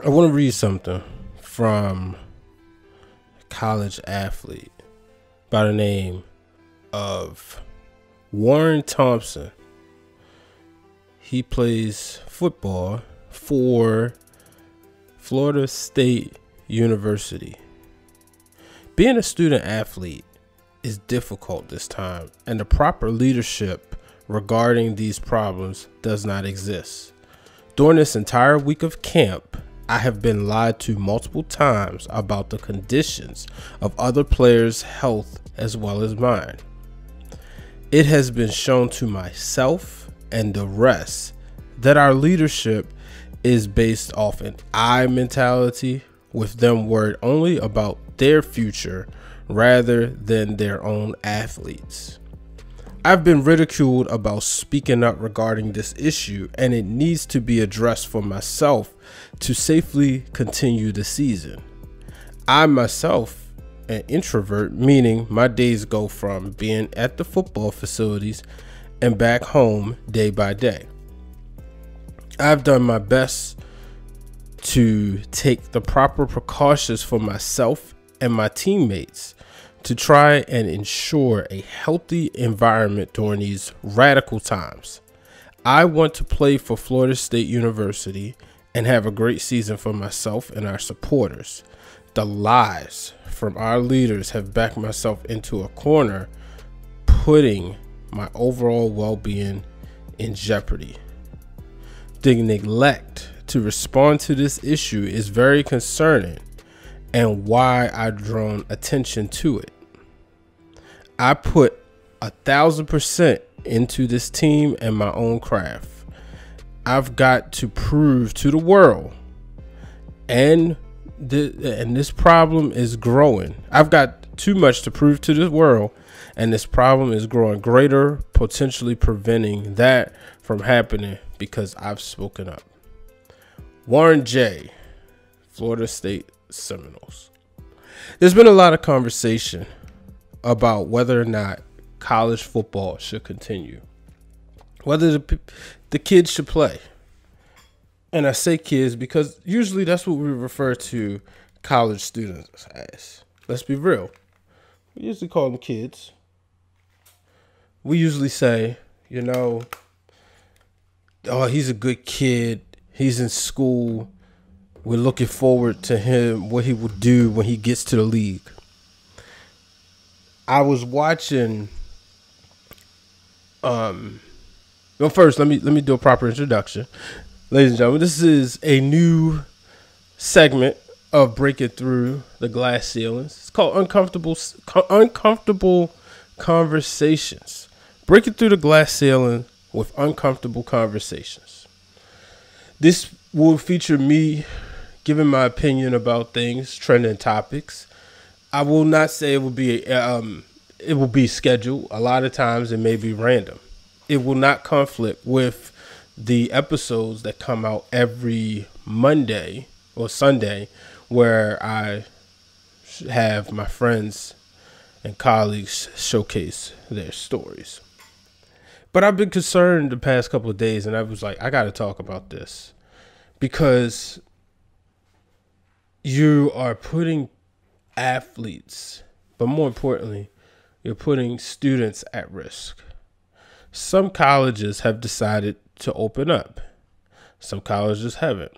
I want to read something from a college athlete by the name of Warren Thompson. He plays football for Florida State University. Being a student athlete is difficult this time, and the proper leadership regarding these problems does not exist. During this entire week of camp, I have been lied to multiple times about the conditions of other players' health as well as mine. It has been shown to myself and the rest that our leadership is based off an I mentality, with them worried only about their future rather than their own athletes. I've been ridiculed about speaking up regarding this issue, and it needs to be addressed for myself to safely continue the season. I myself an introvert, meaning my days go from being at the football facilities and back home day by day. I've done my best to take the proper precautions for myself and my teammates to try and ensure a healthy environment during these radical times. I want to play for Florida State University and have a great season for myself and our supporters. The lies from our leaders have backed myself into a corner, putting my overall well-being in jeopardy. The neglect to respond to this issue is very concerning, and why I've drawn attention to it. I put 1,000% into this team and my own craft. I've got to prove to the world, and this problem is growing. I've got too much to prove to the world, and this problem is growing greater, potentially preventing that from happening because I've spoken up. Warren J., Florida State Seminoles. There's been a lot of conversation about whether or not college football should continue, whether the kids should play. And I say kids because usually that's what we refer to college students as. Let's be real. We usually call them kids. We usually say, oh, he's a good kid. He's in school. We're looking forward to him, what he will do when he gets to the league. I was watching. First, let me do a proper introduction, ladies and gentlemen. This is a new segment of Breaking Through the Glass Ceilings. It's called Uncomfortable Conversations. Breaking through the glass ceiling with uncomfortable conversations. This will feature me giving my opinion about things, trending topics. I will not say it will be scheduled. A lot of times it may be random. It will not conflict with the episodes that come out every Monday or Sunday, where I have my friends and colleagues showcase their stories. But I've been concerned the past couple of days, and I was like, I got to talk about this, because you are putting athletes, but more importantly, you're putting students at risk. Some colleges have decided to open up. Some colleges haven't.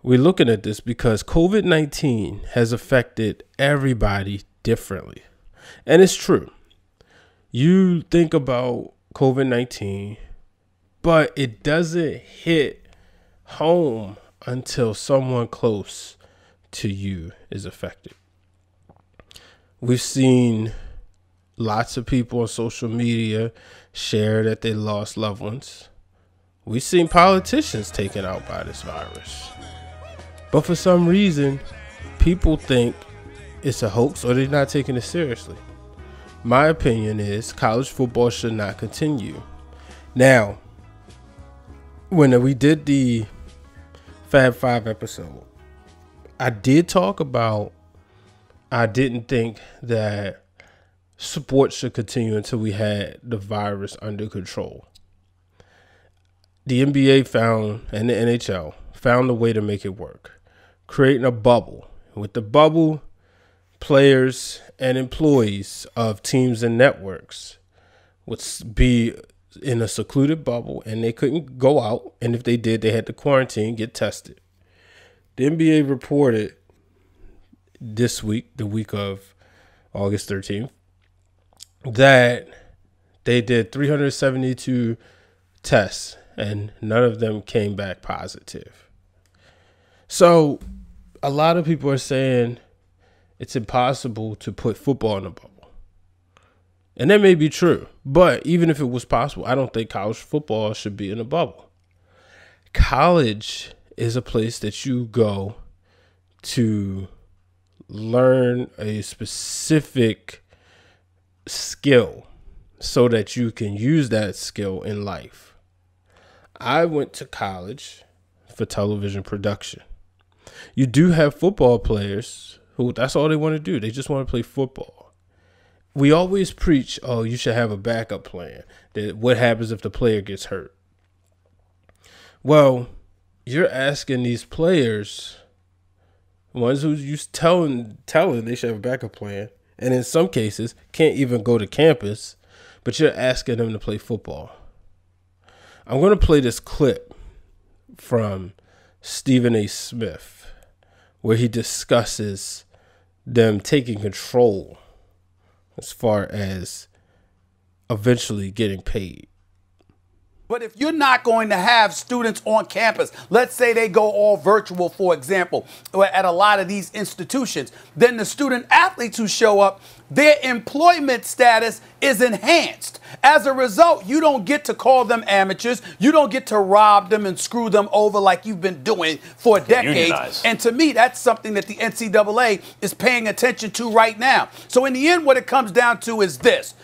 We're looking at this because COVID-19 has affected everybody differently. And it's true. You think about COVID-19, but it doesn't hit home until someone close to you is affected. We've seen lots of people on social media share that they lost loved ones. We've seen politicians taken out by this virus. But for some reason, people think it's a hoax or they're not taking it seriously. My opinion is college football should not continue. Now, when we did the Fab 5 episode, I did talk about I didn't think that sports should continue until we had the virus under control. The NBA found, and the NHL found a way to make it work. creating a bubble. With the bubble, players and employees of teams and networks would be in a secluded bubble, and they couldn't go out. And if they did, they had to quarantine, get tested. The NBA reported this week, the week of August 13th, that they did 372 tests, and none of them came back positive. So a lot of people are saying it's impossible to put football in a bubble. And that may be true. But even if it was possible, I don't think college football should be in a bubble. College is a place that you go to learn a specific skill so that you can use that skill in life. I went to college for television production. You do have football players who that's all they want to do. They just want to play football. We always preach, oh, you should have a backup plan. That what happens if the player gets hurt? Well, you're asking these players, ones who you telling they should have a backup plan, and in some cases can't even go to campus, but you're asking them to play football. I'm going to play this clip from Stephen A. Smith where he discusses them taking control as far as eventually getting paid. But if you're not going to have students on campus, let's say they go all virtual, for example, at a lot of these institutions, then the student athletes who show up, their employment status is enhanced. As a result, you don't get to call them amateurs. You don't get to rob them and screw them over like you've been doing for decades. Unionize. And to me, that's something that the NCAA is paying attention to right now. So in the end, what it comes down to is this.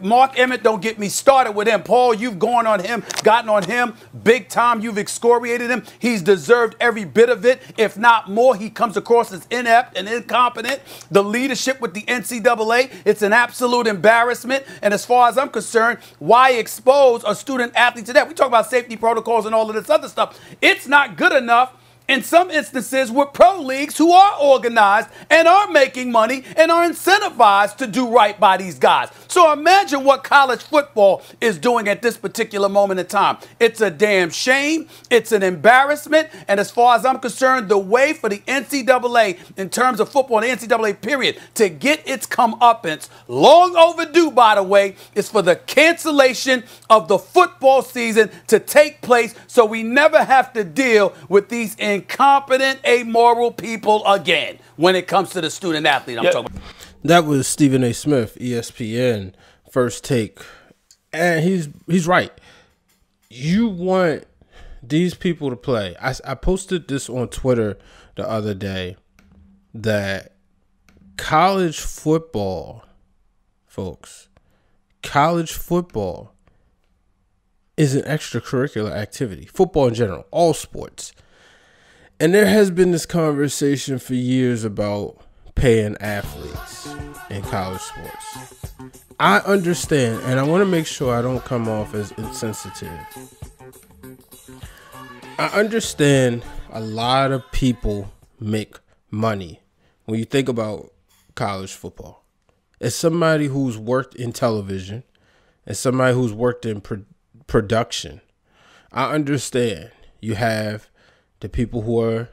Mark Emmett, don't get me started with him. Paul, you've gone on him, gotten on him big time. You've excoriated him. He's deserved every bit of it, if not more. He comes across as inept and incompetent. The leadership with the NCAA, it's an absolute embarrassment. And as far as I'm concerned, why expose a student athlete to that? We talk about safety protocols and all of this other stuff. It's not good enough. In some instances, with pro leagues who are organized and are making money and are incentivized to do right by these guys. So imagine what college football is doing at this particular moment in time. It's a damn shame. It's an embarrassment. And as far as I'm concerned, the way for the NCAA, in terms of football, the NCAA period, to get its comeuppance, long overdue, by the way, is for the cancellation of the football season to take place so we never have to deal with these incompetent, amoral people again when it comes to the student athlete. I'm talking about. That was Stephen A. Smith, ESPN, First Take. And he's right. You want these people to play. I posted this on Twitter the other day that college football, folks, college football is an extracurricular activity. Football in general, all sports. And there has been this conversation for years about paying athletes in college sports. I understand, and I want to make sure I don't come off as insensitive. I understand a lot of people make money when you think about college football. As somebody who's worked in television, as somebody who's worked in production, I understand you have the people who are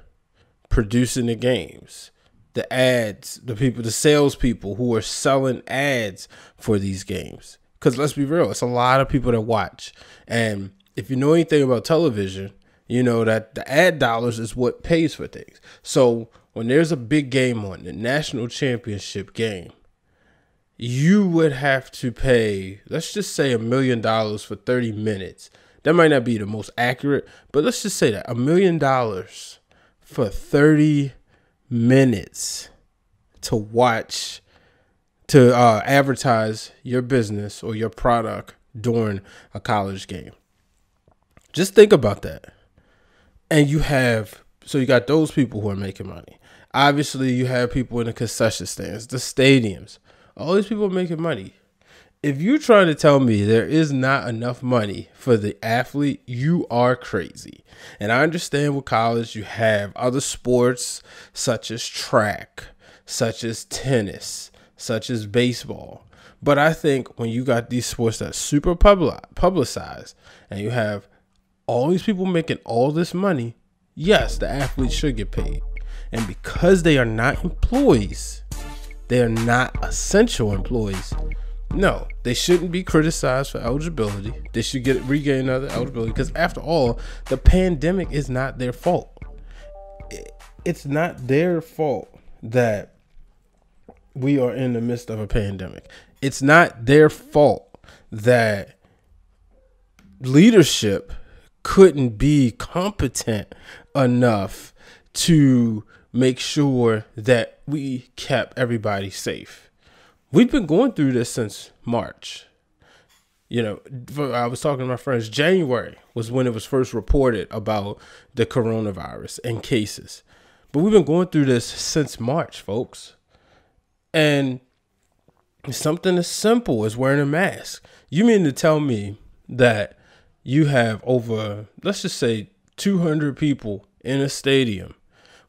producing the games, the ads, the salespeople who are selling ads for these games. Because let's be real, it's a lot of people that watch. And if you know anything about television, you know that the ad dollars is what pays for things. So when there's a big game on, the national championship game, you would have to pay, let's just say $1 million for 30 minutes. That might not be the most accurate, but let's just say that $1 million for 30 minutes to watch, to advertise your business or your product during a college game. Just think about that. And you got those people who are making money. Obviously, you have people in the concession stands, the stadiums. All these people are making money. If you're trying to tell me there is not enough money for the athlete, you are crazy. And I understand with college you have other sports such as track, such as tennis, such as baseball. But I think when you got these sports that's super publicized and you have all these people making all this money, yes, the athletes should get paid. And because they are not employees, they are not essential employees. No, they shouldn't be criticized for eligibility. They should regain other eligibility because after all, the pandemic is not their fault. It's not their fault that we are in the midst of a pandemic. It's not their fault that leadership couldn't be competent enough to make sure that we kept everybody safe. We've been going through this since March. You know, I was talking to my friends, January was when it was first reported about the coronavirus and cases. But we've been going through this since March, folks. And something as simple as wearing a mask. You mean to tell me that you have over, let's just say, 200 people in a stadium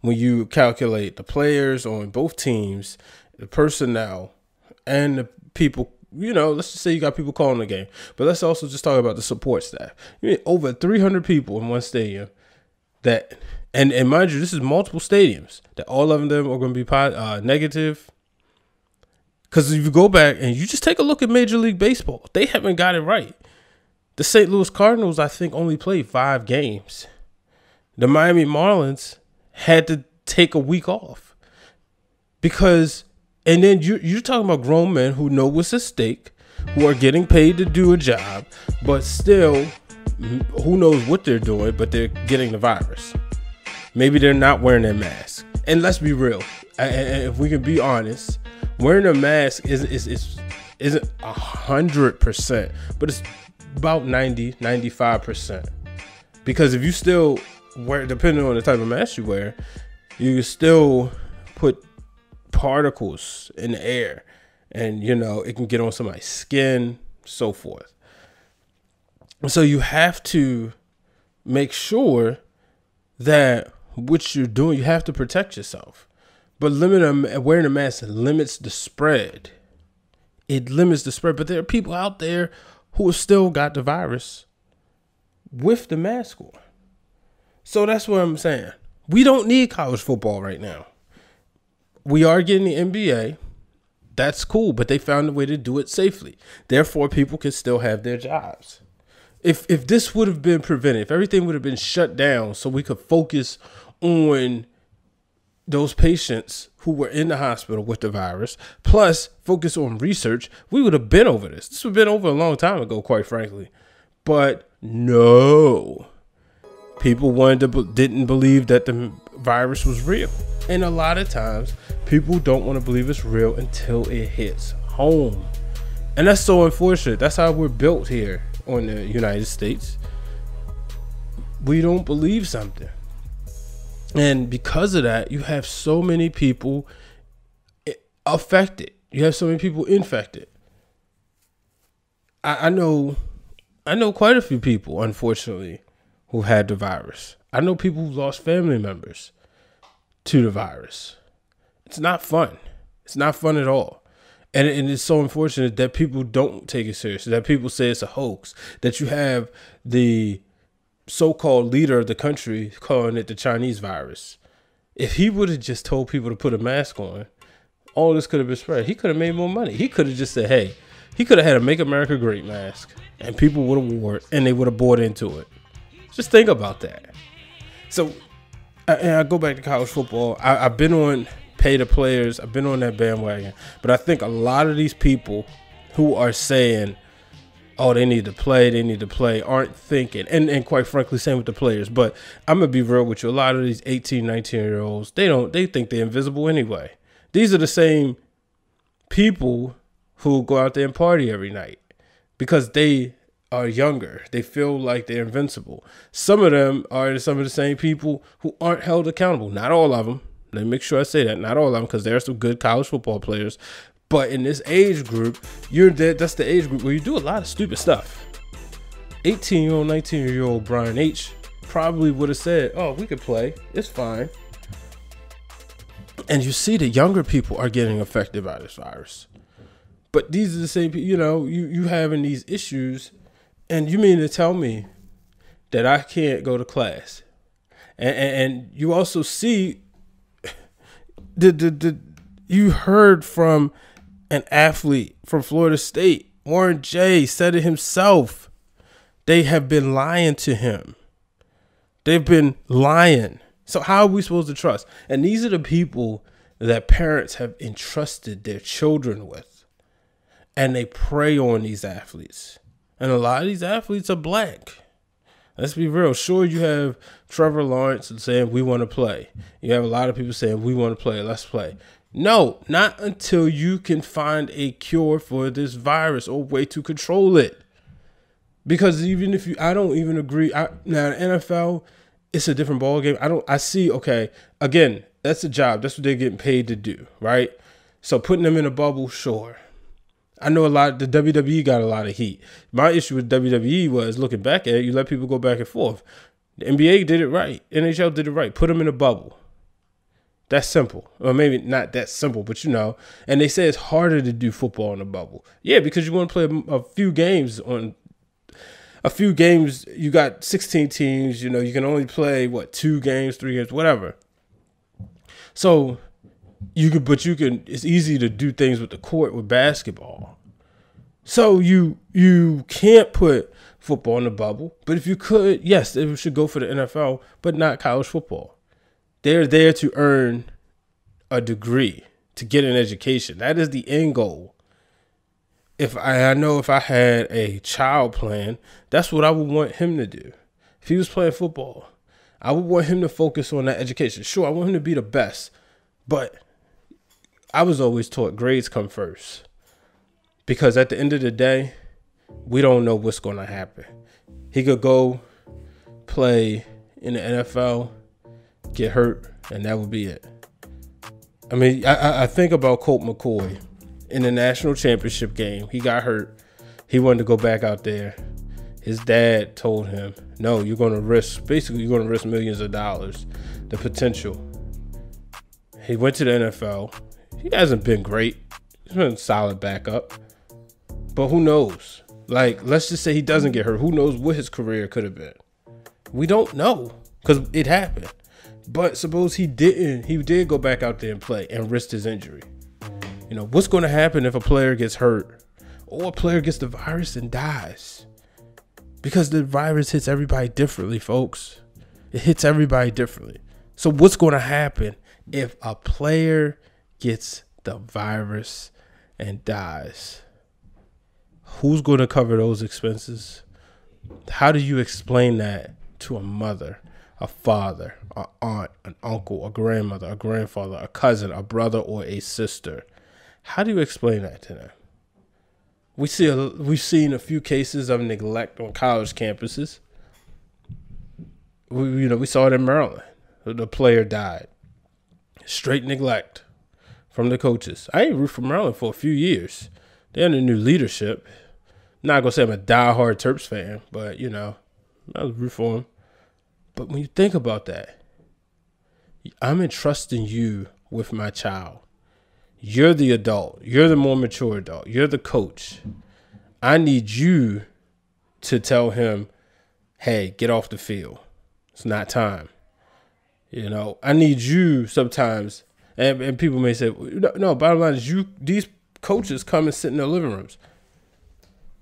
when you calculate the players on both teams, the personnel, and the people, you know, let's just say you got people calling the game. But let's also just talk about the support staff. You mean over 300 people in one stadium that, and mind you, this is multiple stadiums, that all of them are going to be negative. Because if you go back and you just take a look at Major League Baseball, they haven't got it right. The St. Louis Cardinals, I think, only played 5 games. The Miami Marlins had to take a week off because, and then you're talking about grown men who know what's at stake, who are getting paid to do a job, but still, who knows what they're doing, but they're getting the virus. Maybe they're not wearing their mask. And let's be real, and if we can be honest, wearing a mask isn't 100%, but it's about 95%. Because if you still wear, depending on the type of mask you wear, you still put particles in the air, and you know it can get on somebody's skin, so forth. So you have to make sure that what you're doing, you have to protect yourself. But wearing a mask limits the spread. It limits the spread. But there are people out there who have still got the virus with the mask on. So that's what I'm saying. We don't need college football right now. We are getting the NBA. That's cool, but they found a way to do it safely. Therefore, people can still have their jobs. If this would have been prevented, if everything would have been shut down so we could focus on those patients who were in the hospital with the virus, plus focus on research, we would have been over this. This would have been over a long time ago, quite frankly. But no, people didn't believe that the virus was real. And a lot of times, people don't want to believe it's real until it hits home. And that's so unfortunate. That's how we're built here on the United States. We don't believe something. And because of that, you have so many people affected. You have so many people infected. I know quite a few people, unfortunately, who had the virus. I know people who lost family members to the virus. It's not fun. It's not fun at all. And it's so unfortunate that people don't take it seriously, that people say it's a hoax, that you have the so-called leader of the country calling it the Chinese virus. If he would have just told people to put a mask on, all this could have been spread. He could have made more money. He could have just said, hey, he could have had a Make America Great mask and people would have wore it and they would have bought into it. Just think about that. So I go back to college football. I've been on pay the players. I've been on that bandwagon. But I think a lot of these people who are saying, oh, they need to play, aren't thinking. And quite frankly, same with the players. But I'm going to be real with you. A lot of these 18, 19-year-olds, they think they're invisible anyway. These are the same people who go out there and party every night because they are younger. They feel like they're invincible. Some of them are some of the same people who aren't held accountable. Not all of them. Let me make sure I say that. Not all of them, because there are some good college football players. But in this age group, that's the age group where you do a lot of stupid stuff. 18-year-old, 19-year-old Brian H. probably would have said, oh, we could play. It's fine. And you see the younger people are getting affected by this virus. But these are the same people, you having these issues. And you mean to tell me that I can't go to class? And you also see you heard from an athlete from Florida State. Warren J said it himself. They have been lying to him. They've been lying. So how are we supposed to trust? And these are the people that parents have entrusted their children with. And they prey on these athletes. And a lot of these athletes are black. Let's be real. Sure, you have Trevor Lawrence saying, we want to play. You have a lot of people saying, we want to play. Let's play. No, not until you can find a cure for this virus or way to control it. Because even if I don't even agree. Now, the NFL, it's a different ballgame. I see, okay, again, that's a job. That's what they're getting paid to do, right? So putting them in a bubble, sure. I know the WWE got a lot of heat. My issue with WWE was, looking back at it, you let people go back and forth. The NBA did it right. NHL did it right. Put them in a bubble. That's simple. Or maybe not that simple, but And they say it's harder to do football in a bubble. Yeah, because you want to play a few games you got 16 teams, you can only play 2 games, 3 games, whatever. So it's easy to do things with the court with basketball. So you can't put football in the bubble, but if you could, yes, it should go for the NFL, but not college football. They're there to earn a degree, to get an education. That is the end goal. I know if I had a child playing, that's what I would want him to do. If he was playing football, I would want him to focus on that education. Sure, I want him to be the best, but I was always taught grades come first. Because at the end of the day, we don't know what's going to happen. He could go play in the NFL, get hurt, and that would be it. I mean, I think about Colt McCoy. In the national championship game, he got hurt. He wanted to go back out there. His dad told him, no, you're going to risk millions of dollars, the potential. He went to the NFL. He hasn't been great. He's been a solid backup. But who knows? Let's just say he doesn't get hurt. Who knows what his career could have been? We don't know because it happened. But suppose he did go back out there and play and risk his injury. What's going to happen if a player gets hurt or a player gets the virus and dies? Because the virus hits everybody differently, folks. It hits everybody differently. So what's going to happen if a player gets the virus and dies? Who's going to cover those expenses? How do you explain that to a mother, a father, an aunt, an uncle, a grandmother, a grandfather, a cousin, a brother, or a sister? How do you explain that to them? We've seen a few cases of neglect on college campuses. We saw it in Maryland. The player died. Straight neglect from the coaches. I ain't root for Maryland for a few years. They're under new leadership. I'm not gonna say I'm a diehard Terps fan, but I was root for them. But when you think about that, I'm entrusting you with my child. You're the adult. You're the more mature adult. You're the coach. I need you to tell him, hey, get off the field. It's not time. I need you sometimes, and people may say, no, bottom line is these coaches come and sit in their living rooms.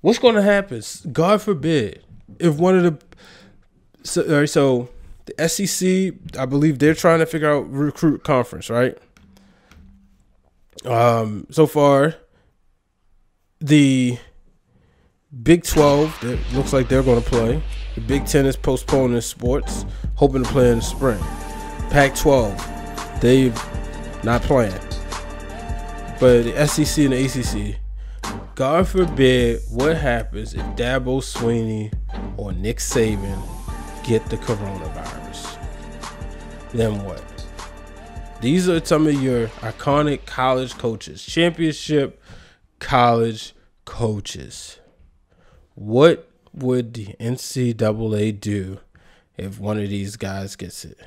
What's going to happen? God forbid, if one of the, so the SEC, I believe they're trying to figure out recruit conference, right? So far, the Big 12, it looks like they're going to play. The Big 10 is postponing sports, hoping to play in the spring. Pac-12, they've not playing. But the SEC and the ACC, God forbid what happens if Dabo Swinney or Nick Saban get the coronavirus. Then what? These are some of your iconic college coaches, championship college coaches. What would the NCAA do if one of these guys gets it?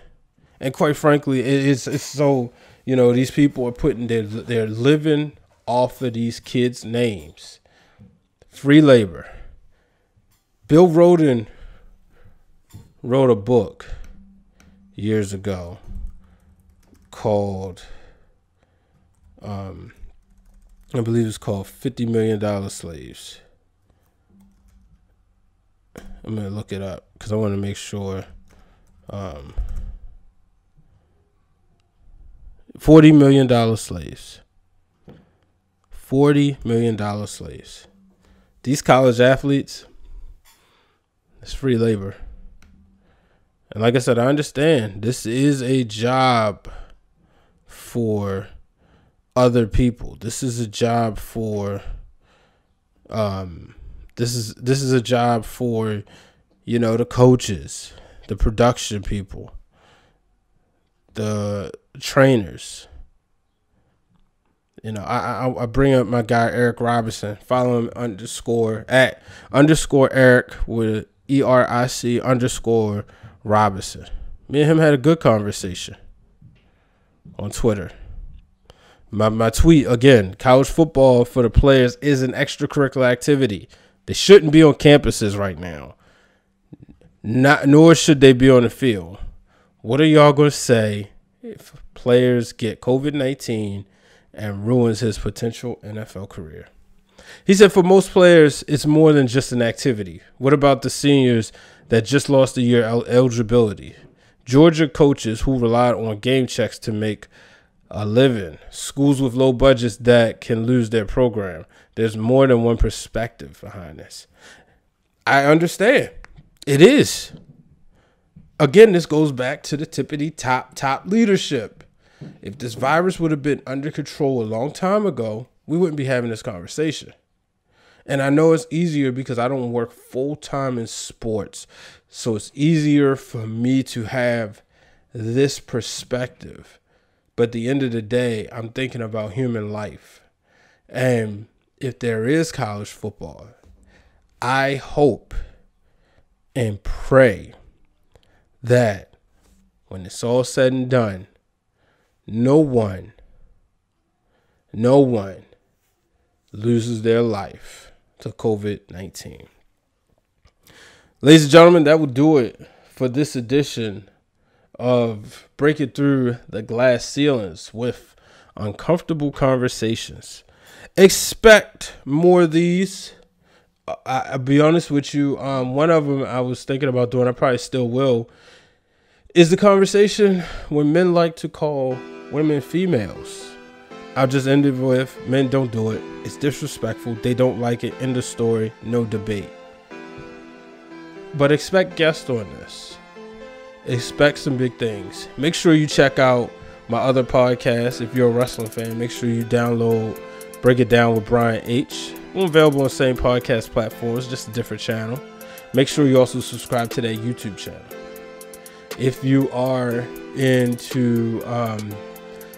And quite frankly, it's so, these people are putting they're living off of these kids' names. Free labor. Bill Rhoden wrote a book years ago called, I believe it's called $50 Million Slaves. I'm going to look it up because I want to make sure. $40 million slaves. $40 million slaves. These college athletes, it's free labor. And like I said, I understand this is a job for other people. This is a job for this is a job for the coaches, the production people, the trainers. I bring up my guy Eric Robinson. Follow him at _Eric with ERIC_Robinson. Me and him had a good conversation on Twitter. My tweet again: college football for the players is an extracurricular activity. They shouldn't be on campuses right now. Nor should they be on the field. What are y'all going to say if players get COVID-19 and ruins his potential NFL career? He said for most players, it's more than just an activity. What about the seniors that just lost a year eligibility? Georgia coaches who relied on game checks to make a living. Schools with low budgets that can lose their program. There's more than one perspective behind this. I understand. It is. Again, this goes back to the tippity top leadership. If this virus would have been under control a long time ago, we wouldn't be having this conversation. And I know it's easier because I don't work full-time in sports. So it's easier for me to have this perspective. But at the end of the day, I'm thinking about human life. And if there is college football, I hope and pray that when it's all said and done, no one loses their life to COVID-19. Ladies and gentlemen, that will do it for this edition of Breaking Through the Glass Ceilings with Uncomfortable Conversations. Expect more of these. I'll be honest with you. One of them I was thinking about doing, I probably still will, is the conversation when men like to call women females. I'll just end it with, men don't do it. It's disrespectful. They don't like it. End of story. No debate. But expect guests on this. Expect some big things. Make sure you check out my other podcast. If you're a wrestling fan, make sure you download Break It Down with Brian H. I'm available on the same podcast platforms, just a different channel. Make sure you also subscribe to that YouTube channel. If you are into,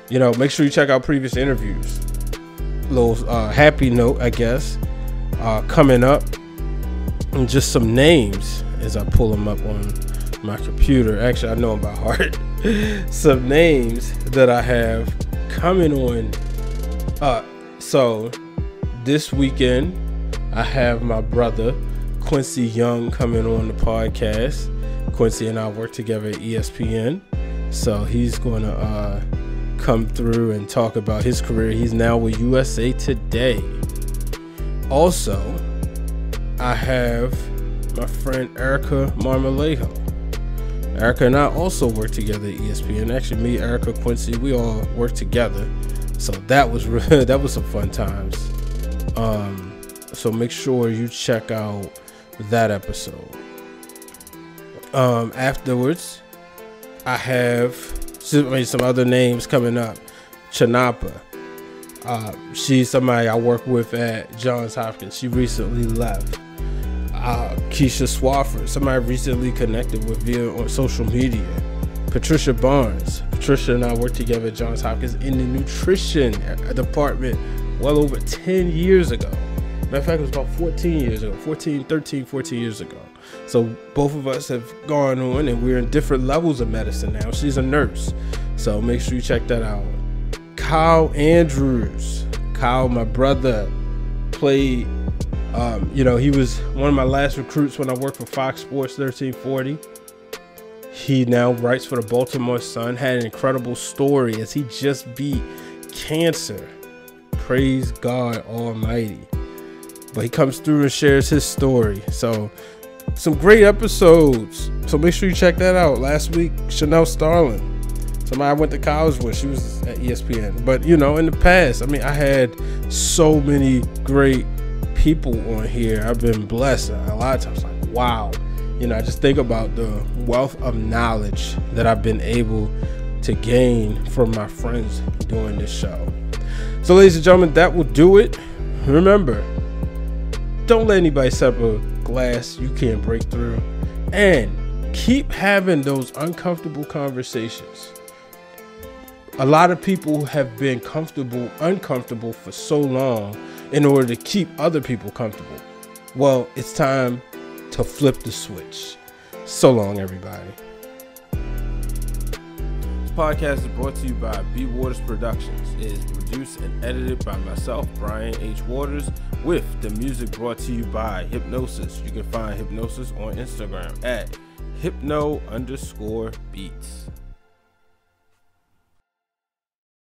make sure you check out previous interviews. A little happy note, I guess, coming up. And just some names as I pull them up on my computer. Actually, I know them by heart. Some names that I have coming on. So this weekend, I have my brother Quincy Young coming on the podcast. Quincy and I work together at ESPN, so he's going to come through and talk about his career. He's now with USA Today. Also, I have my friend Erica Marmolejo. Erica and I also work together at ESPN. Actually, me, Erica, Quincy, we all work together. So that was some fun times. So make sure you check out that episode. Afterwards, I have some other names coming up. Chanapa. She's somebody I work with at Johns Hopkins. She recently left. Keisha Swafford, somebody I recently connected with on social media. Patricia Barnes. Patricia and I worked together at Johns Hopkins in the nutrition department well over 10 years ago. Matter of fact, it was about 14 years ago, 14 years ago. So both of us have gone on, and we're in different levels of medicine now. She's a nurse, so make sure you check that out. Kyle Andrews. Kyle, my brother, played, he was one of my last recruits when I worked for Fox Sports 1340. He now writes for the Baltimore Sun, had an incredible story as he just beat cancer. Praise God Almighty. But he comes through and shares his story. So some great episodes. So make sure you check that out. Last week, Chanel Starling, somebody I went to college with. She was at ESPN. But, in the past, I had so many great people on here. I've been blessed. A lot of times, like, wow. I just think about the wealth of knowledge that I've been able to gain from my friends doing this show. So, ladies and gentlemen, that will do it. Remember, don't let anybody set up a glass you can't break through. And keep having those uncomfortable conversations. A lot of people have been uncomfortable for so long in order to keep other people comfortable. Well, it's time to flip the switch. So long, everybody. This podcast is brought to you by B. Waters Productions. It is produced and edited by myself, Brian H. Waters, with the music brought to you by Hypnosis. You can find Hypnosis on Instagram at hypno_beats.